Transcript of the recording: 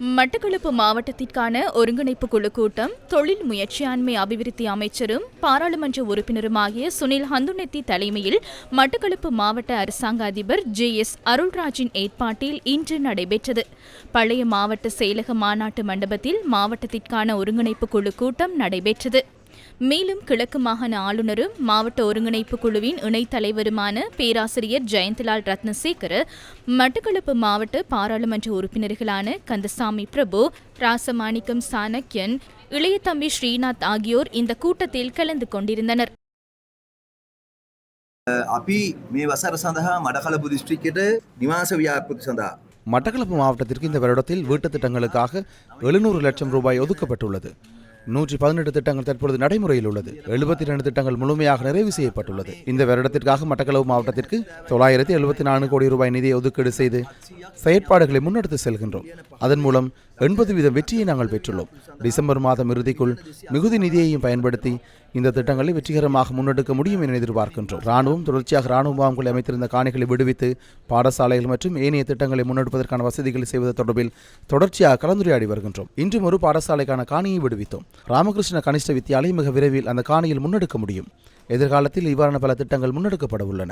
மட்டக்களப்பு மாவட்டத்திற்கான ஒருங்கிணைப்பு குழு கூட்டம் தொழில் முயற்சியாண்மை அபிவிருத்தி அமைச்சரும் பாராளுமன்ற உறுப்பினருமாகிய சுனில் ஹந்துனெத்தி தலைமையில் மட்டக்களப்பு மாவட்ட அரசாங்க அதிபர் JS அருள்ராஜின் ஏற்பாட்டில் இன்று நடைபெற்றது. பழைய மாவட்ட செயலக மாநாட்டு மண்டபத்தில் மாவட்டத்திற்கான ஒருங்கிணைப்பு குழு கூட்டம் நடைபெற்றது. மேலும் கிழக்கு மாகாண ஆளுநரும் மாவட்ட ஒருங்கிணைப்பு குழுவின் இணைத் தலைவருமான பேராசிரியர் ஜெயந்திலால் ரத்னசேகர, மட்டக்களப்பு மாவட்ட பாராளுமன்ற உறுப்பினர்களான கந்தசாமி பிரபு, ராசமாணிக்கம் சாணக்கியன், இளையதம்பி ஸ்ரீநாத் ஆகியோர் இந்த கூட்டத்தில் கலந்து கொண்டிருந்தனர். மட்டக்களப்பு மாவட்டத்திற்கு இந்த வருடத்தில் வீட்டுத் திட்டங்களுக்காக 700 லட்சம் ரூபாய் ஒதுக்கப்பட்டுள்ளது. 118 திட்டங்கள் தற்பொழுது நடைமுறையில் உள்ளது. 72 திட்டங்கள் முழுமையாக நிறைவு செய்யப்பட்டுள்ளது. இந்த வருடத்திற்காக மட்டக்களப்பு மாவட்டத்திற்கு 974 கோடி ரூபாய் நிதியை ஒதுக்கீடு செய்து செயற்பாடுகளை முன்னெடுத்து செல்கின்றோம். அதன் மூலம் 80% வெற்றியை நாங்கள் பெற்றுள்ளோம். டிசம்பர் மாதம் இறுதிக்குள் மிகுதி நிதியையும் பயன்படுத்தி இந்த திட்டங்களை வெற்றிகரமாக முன்னெடுக்க முடியும் என எதிர்பார்க்கின்றோம். ராணுவம் தொடர்ச்சியாக ராணுவ முகாம்களை அமைத்திருந்த காணிகளை விடுவித்து பாடசாலைகள் மற்றும் ஏனைய திட்டங்களை முன்னெடுப்பதற்கான வசதிகளை செய்வது தொடர்பில் தொடர்ச்சியாக கலந்துரையாடி வருகின்றோம். இன்றும் ஒரு பாடசாலைக்கான காணியை விடுவித்தோம். ராமகிருஷ்ண கனிஷ்ட வித்தியாலயம் மிக விரைவில் அந்த காணியில் முன்னெடுக்க முடியும். எதிர்காலத்தில் இவ்வாறான பல திட்டங்கள் முன்னெடுக்கப்பட உள்ளன.